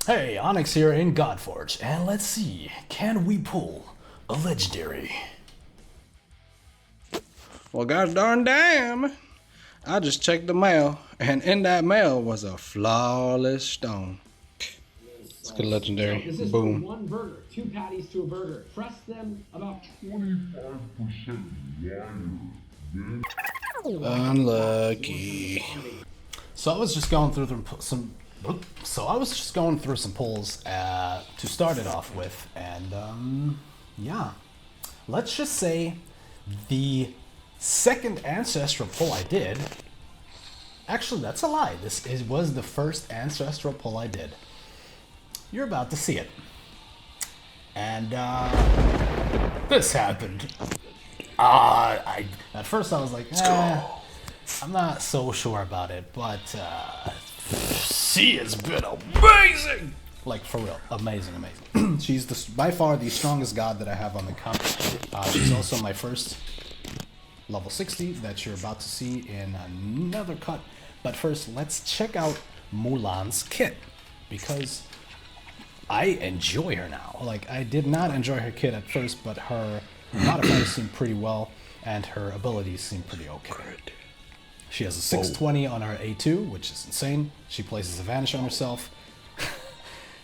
Hey, Onyx here in Godforge, and let's see, can we pull a legendary? Well, gosh darn damn, I just checked the mail, and in that mail was a flawless stone. Let's get a legendary. This is Boom. for one burger, 2 patties to a burger. Press them about 25% wider. Unlucky. So I was just going through some pulls to start it off with, and yeah, let's just say the second ancestral pull I did. Actually, that's a lie. Was the first ancestral pull I did. You're about to see it, and this happened. At first I was like, I'm not so sure about it, but she has been amazing. Like, for real, amazing. She's by far the strongest god that I have on the comp. She's also my first level 60 that you're about to see in another cut. But first, let's check out Mulan's kit, because I enjoy her now. Like, I did not enjoy her kit at first, but her modifiers seem pretty well, and her abilities seem pretty okay. She has a 620 on her A2, which is insane. She places a vanish on herself.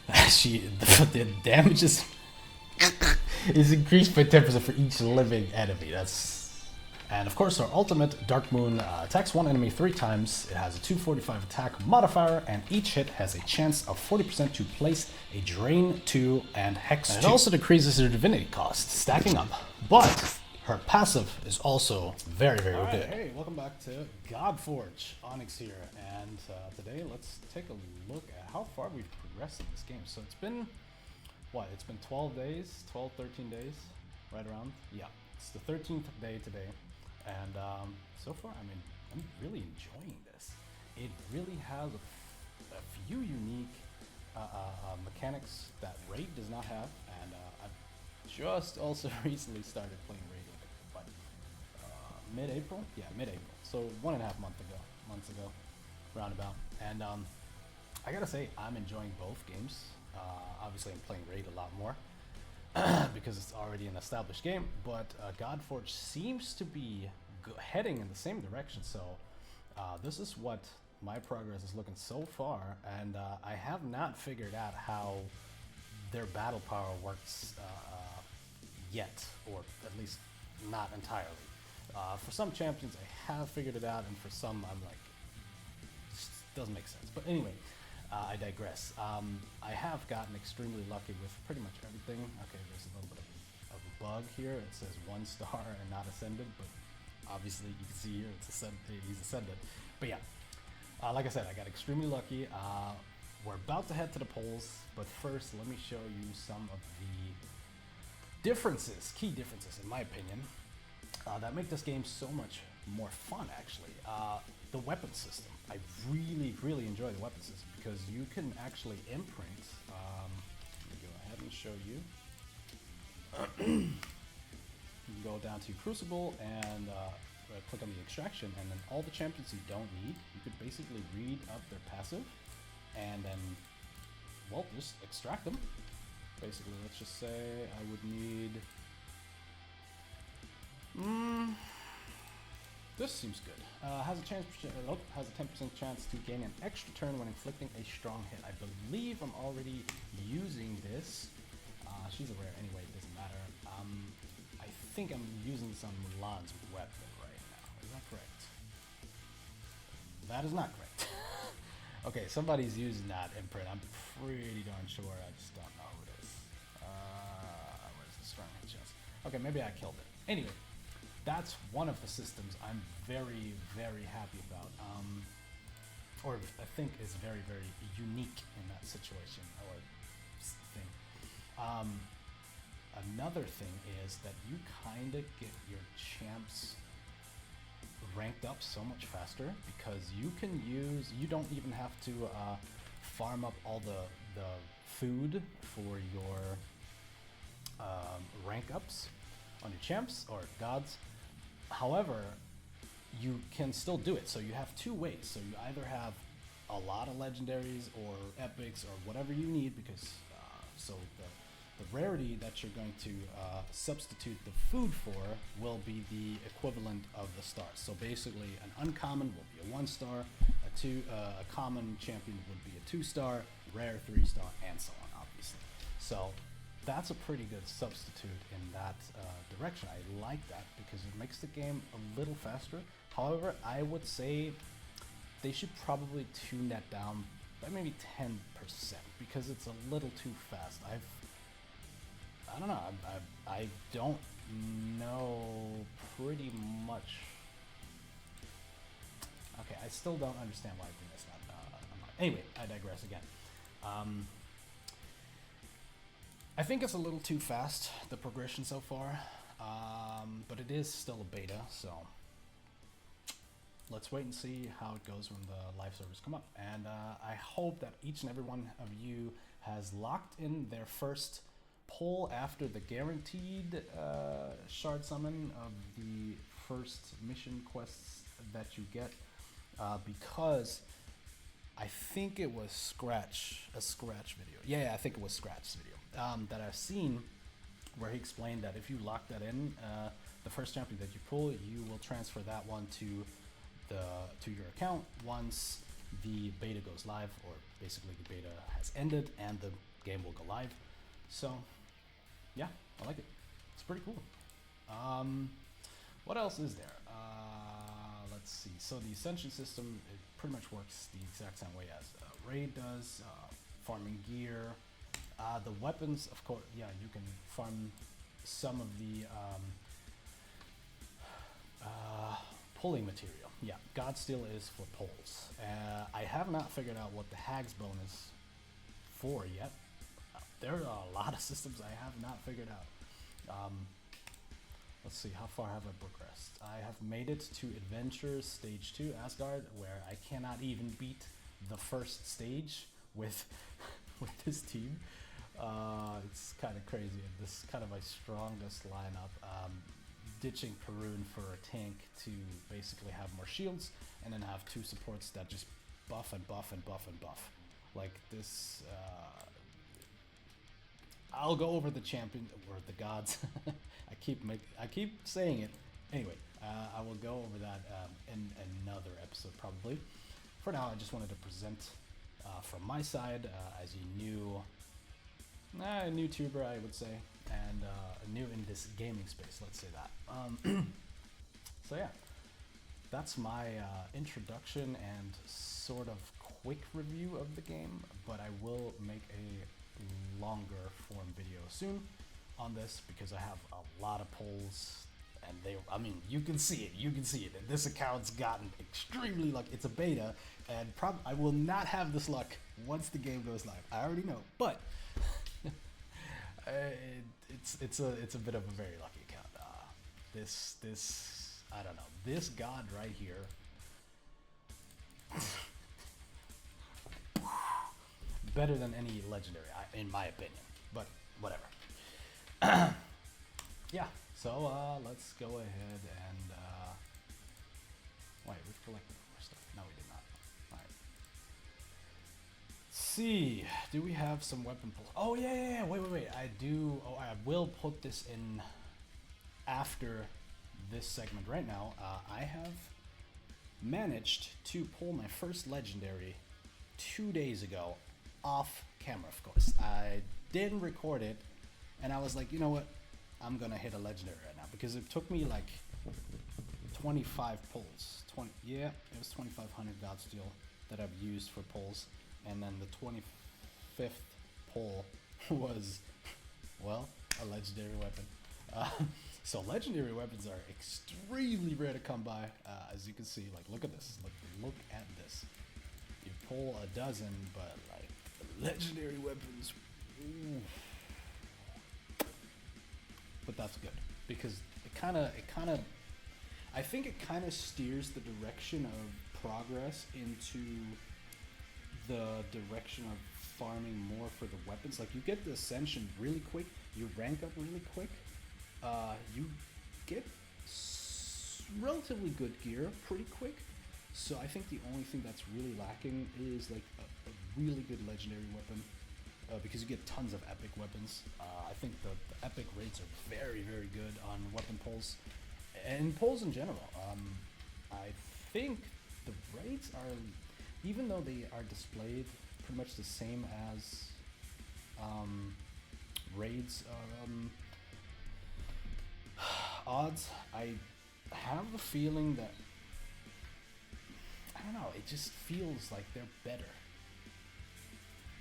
The damage is increased by 10% for each living enemy. And of course, her ultimate, Dark Moon, attacks one enemy 3 times. It has a 245 attack modifier, and each hit has a chance of 40% to place a Drain 2 and Hex 2. And it also decreases her divinity cost, stacking up. But her passive is also very, very good. Hey, welcome back to Godforge. Onyx here, and today let's take a look at how far we've progressed in this game. So it's been, what? It's been 12 days, 12, 13 days, right around? Yeah, it's the 13th day today. And so far, I mean, I'm really enjoying this. It really has a few unique mechanics that Raid does not have, and I've just also recently started playing Raid like mid-April? Yeah, mid-April. So 1.5 months ago, roundabout. And I gotta say, I'm enjoying both games. Obviously, I'm playing Raid a lot more, because it's already an established game, but Godforge seems to be heading in the same direction, so this is what my progress is looking so far, and I have not figured out how their battle power works yet, or at least not entirely. For some champions I have figured it out, and for some I'm like, it doesn't make sense. But anyway, I digress. I have gotten extremely lucky with pretty much everything. Okay, there's a little bit of a bug here. It says 1 star and not ascended, but obviously you can see here he's ascended. But yeah, like I said, I got extremely lucky. We're about to head to the polls, but first let me show you some of the key differences in my opinion, that make this game so much more fun actually. The weapon system. I really enjoy the weapon system because you can actually imprint. Let me go ahead and show you. You can go down to Crucible and click on the extraction, and then all the champions you don't need, you could basically read up their passive and then, well, just extract them. Basically, let's just say I would need. This seems good. Has a 10% chance to gain an extra turn when inflicting a strong hit. I believe I'm already using this. She's a rare anyway, it doesn't matter. I think I'm using this on Mulan's weapon right now. Is that correct? That is not correct. Okay, somebody's using that imprint. I'm pretty darn sure. I just don't know who it is. Where's the strong hit chance? Okay, maybe I killed it. Anyway. That's one of the systems I'm very happy about, or I think is very unique in that situation or thing. Another thing is that you kind of get your champs ranked up so much faster because you don't even have to farm up all the food for your rank ups on your champs or gods. However, you can still do it. So you have 2 ways. So you either have a lot of legendaries or epics or whatever you need, because so the rarity that you're going to substitute the food for will be the equivalent of the stars. So basically, an uncommon will be a 1-star, a common champion would be a 2-star, rare 3-star, and so on, obviously. So that's a pretty good substitute in that direction. I like that because it makes the game a little faster. However, I would say they should probably tune that down by maybe 10% because it's a little too fast. I don't know. I don't know pretty much. Okay, I still don't understand why I think that's not. Anyway, I digress again. I think it's a little too fast, the progression so far, but it is still a beta, so let's wait and see how it goes when the live servers come up. And I hope that each and every one of you has locked in their first pull after the guaranteed shard summon of the first mission quests that you get, because I think it was a Scratch video. Yeah, I think it was Scratch's video that I've seen where he explained that if you lock that in, the first champion that you pull, you will transfer that one to your account once the beta goes live, or basically the beta has ended and the game will go live. So yeah, I like it. It's pretty cool. What else is there? Let's see. So the Ascension system, it pretty much works the exact same way as Raid does. Farming gear. The weapons, of course, yeah, you can farm some of the pulling material. Yeah, Godsteel is for pulls. I have not figured out what the Hag's bone is for yet. There are a lot of systems I have not figured out. Let's see, how far have I progressed? I have made it to Adventures Stage 2, Asgard, where I cannot even beat the first stage with this team. It's kind of crazy. This is kind of my strongest lineup. Ditching Perun for a tank to basically have more shields, and then have 2 supports that just buff and buff and buff and buff. Like this, I'll go over the champion or the gods. I keep saying it. Anyway, I will go over that in another episode probably. For now, I just wanted to present from my side as a new tuber, I would say, and new in this gaming space. Let's say that. So yeah, that's my introduction and sort of quick review of the game. But I will make a longer form video soon on this because I have a lot of polls, and you can see it, and this account's gotten extremely lucky. It's a beta, and I will not have this luck once the game goes live. I already know, but it's a bit of a very lucky account. This I don't know, this god right here. Better than any legendary, in my opinion, but whatever. Yeah, so let's go ahead and wait, we've collected more stuff. No, we did not. All right. See, do we have some weapon pulls? Oh yeah. Wait. I do. Oh, I will put this in after this segment. Right now, I have managed to pull my first legendary 2 days ago. Off camera, of course. I didn't record it, and I was like, you know what? I'm gonna hit a legendary right now because it took me like 25 pulls. It was 2,500 Godsteel that I've used for pulls, and then the 25th pull was, well, a legendary weapon. So legendary weapons are extremely rare to come by, as you can see. Like, look at this. Look at this. You pull a dozen, but like legendary weapons. Ooh. But that's good because I think it kind of steers the direction of progress into the direction of farming more for the weapons. Like, you get the ascension really quick, you rank up really quick, you get relatively good gear pretty quick, So I think the only thing that's really lacking is like a really good legendary weapon, because you get tons of epic weapons. I think the epic raids are very, very good on weapon pulls, and pulls in general. I think the raids are, even though they are displayed pretty much the same as raids odds, I have the feeling that, I don't know, it just feels like they're better.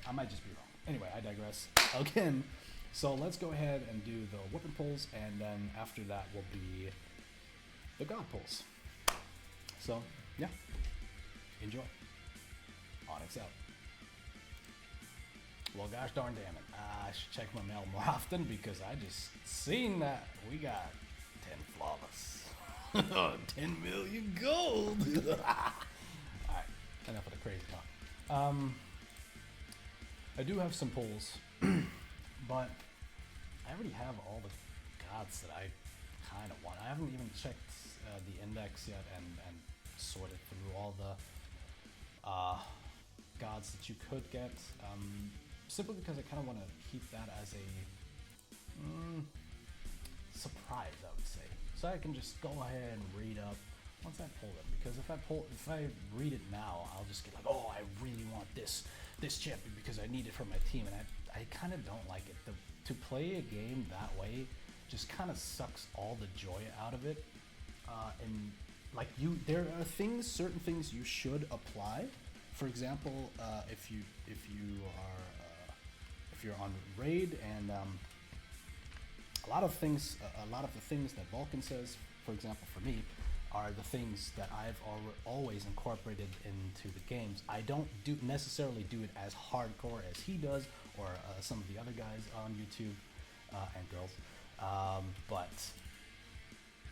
I might just be wrong. Anyway, I digress again. So let's go ahead and do the weapon pulls, and then after that will be the God pulls. So yeah, enjoy. Onyx out. Well, gosh darn damn it, I should check my mail more often, because I just seen that we got 10 flawless. 10 million gold. Alright, enough of the crazy talk. I do have some pulls, but I already have all the gods that I kind of want. I haven't even checked the index yet and sorted through all the gods that you could get, simply because I kind of want to keep that as a surprise, I would say. So I can just go ahead and read up once I pull them, because if I read it now, I'll just get like, oh, I really want this champion because I need it for my team, and I kind of don't like it. To play a game that way just kind of sucks all the joy out of it. And like there are certain things you should apply. For example, if you're on raid, and a lot of the things that Vulcan says, for example, for me, are the things that I've always incorporated into the games. I don't necessarily do it as hardcore as he does, or some of the other guys on YouTube and girls. But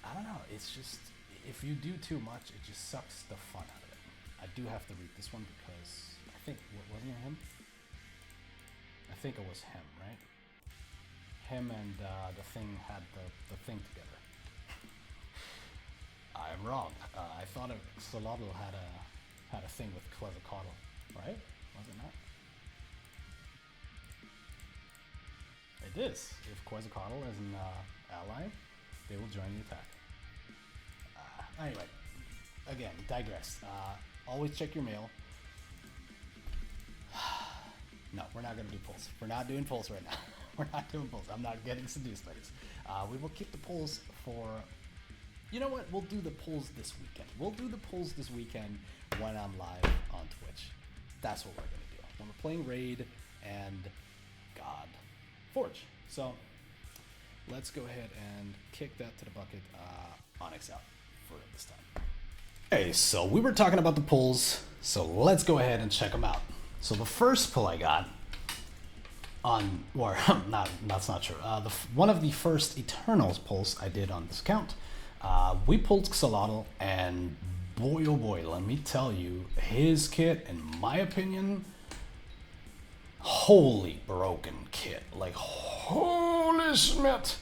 I don't know. It's just, if you do too much, it just sucks the fun out of it. I do have to read this one because I think, wasn't it him? I think it was him, right? Him and the thing had the thing together. I'm wrong. I thought Solotl had a thing with Quetzalcoatl, right? Was it not? It is. If Quetzalcoatl is an ally, they will join the attack. Anyway, again, digress. Always check your mail. No, we're not going to do pulls. We're not doing pulls right now. We're not doing pulls. I'm not getting seduced by this. We will keep the pulls for... You know what? We'll do the pulls this weekend. We'll do the pulls this weekend when I'm live on Twitch. That's what we're going to do. When we're playing Raid and God Forge. So let's go ahead and kick that to the bucket. Onyx out for this time. Okay, so we were talking about the pulls, so let's go ahead and check them out. So the first pull I got on, or that's not true. One of the first Eternals pulls I did on this account. We pulled Xolotl, and boy oh boy, let me tell you, his kit, in my opinion, holy broken kit. Like, holy schmidt.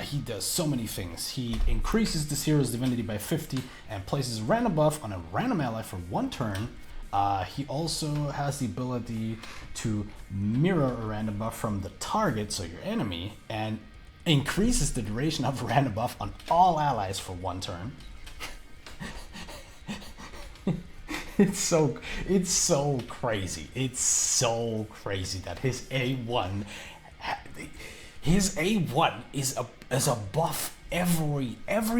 He does so many things. He increases this hero's divinity by 50 and places random buff on a random ally for 1 turn. He also has the ability to mirror a random buff from the target, so your enemy, and increases the duration of a random buff on all allies for 1 turn. It's so crazy. It's so crazy that his A1 is a buff every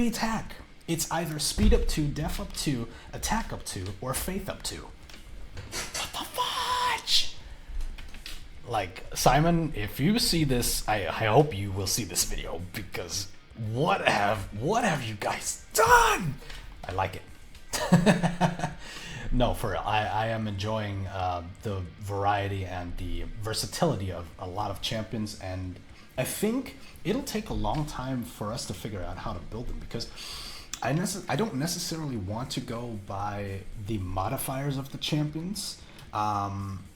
attack. It's either speed up 2, def up 2, attack up 2, or faith up 2. What the fudge? Like, Simon, if you see this, I hope you will see this video, because what have you guys done? I like it. No, I am enjoying the variety and the versatility of a lot of champions, and I think it'll take a long time for us to figure out how to build them, because I don't necessarily want to go by the modifiers of the champions,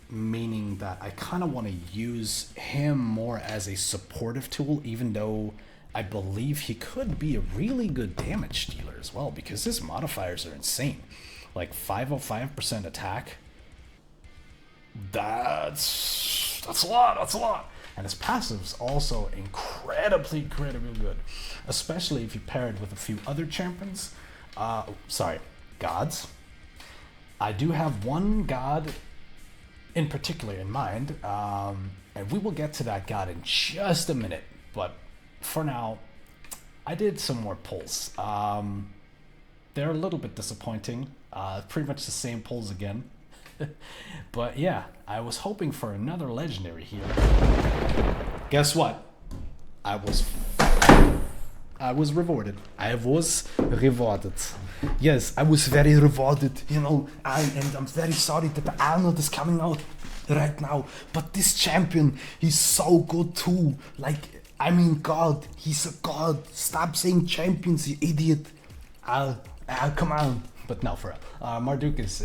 meaning that I kind of want to use him more as a supportive tool, even though I believe he could be a really good damage dealer as well, because his modifiers are insane. like 505% attack. That's a lot. That's a lot. And his passive's also incredibly good, especially if you pair it with a few other champions. Gods. I do have one god in particular in mind, and we will get to that god in just a minute. But for now, I did some more pulls. They're a little bit disappointing. Pretty much the same pulls again. But yeah, I was hoping for another legendary here. Guess what? I was rewarded. I was rewarded. Yes, I was very rewarded, you know, and I'm very sorry that the Arnold is coming out right now. But this champion, he's so good too. Like, I mean, God, he's a god. Stop saying champions, you idiot. Come on. But no, for real. Marduk is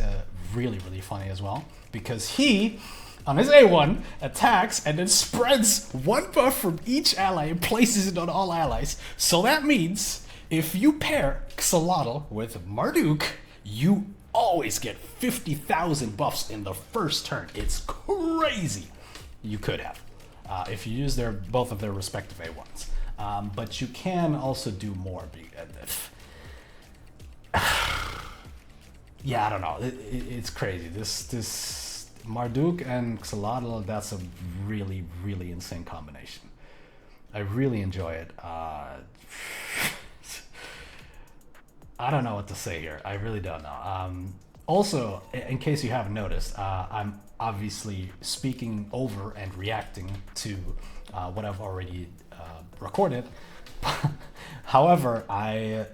really funny as well, because he, on his A1, attacks and then spreads one buff from each ally and places it on all allies. So that means if you pair Xolotl with Marduk, you always get 50,000 buffs in the first turn. It's crazy. You could have, if you use both of their respective A1s. But you can also do more. Yeah, I don't know. It's crazy. This Marduk and Xolotl, that's a really insane combination. I really enjoy it. I don't know what to say here. I really don't know. Also, in case you haven't noticed, I'm obviously speaking over and reacting to what I've already recorded. However, I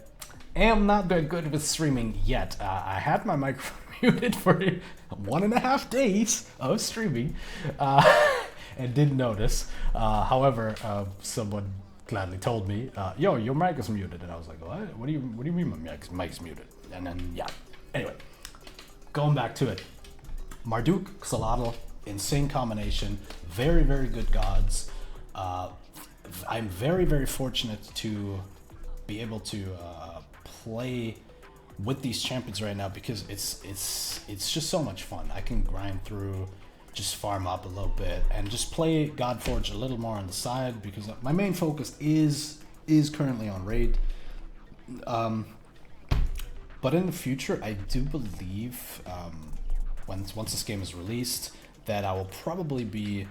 am not that good with streaming yet. I had my microphone muted for 1.5 days of streaming and didn't notice. However, someone gladly told me, yo, your mic is muted. And I was like, what do you mean my mic's muted? And then, yeah. Anyway, going back to it. Marduk, Xolotl, insane combination. Very good gods. I'm very fortunate to be able to play with these champions right now, because it's just so much fun. I can grind through, just farm up a little bit, and just play Godforge a little more on the side, because my main focus is currently on raid. But in the future, I do believe once this game is released, that I will probably be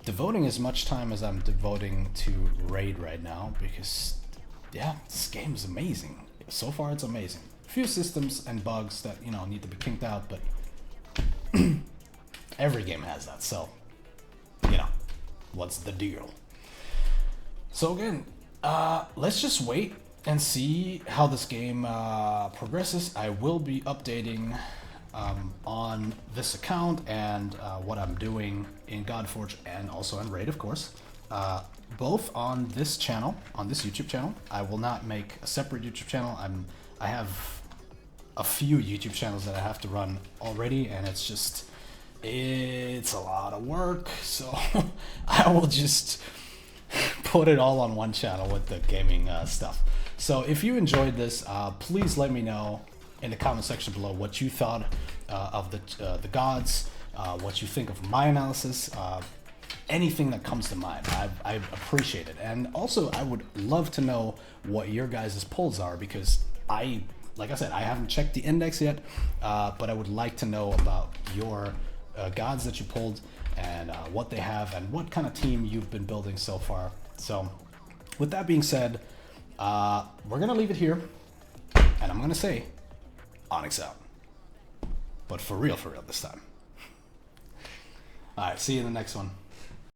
devoting as much time as I'm devoting to raid right now, because yeah, this game is amazing. So far, it's amazing. A few systems and bugs that, you know, need to be kinked out, but every game has that. So, you know, what's the deal? So again, let's just wait and see how this game progresses. I will be updating on this account and what I'm doing in Godforge and also in Raid, of course. Both on this channel, on this YouTube channel. I will not make a separate YouTube channel. I have a few YouTube channels that I have to run already, and it's a lot of work. So I will just put it all on one channel with the gaming stuff. So if you enjoyed this, please let me know in the comment section below what you thought of the gods, what you think of my analysis. Anything that comes to mind, I appreciate it. And also, I would love to know what your guys' pulls are, because like I said, I haven't checked the index yet, but I would like to know about your gods that you pulled, and what they have, and what kind of team you've been building so far. So with that being said, we're gonna leave it here, and I'm gonna say Onyx out, but for real this time. All right, see you in the next one.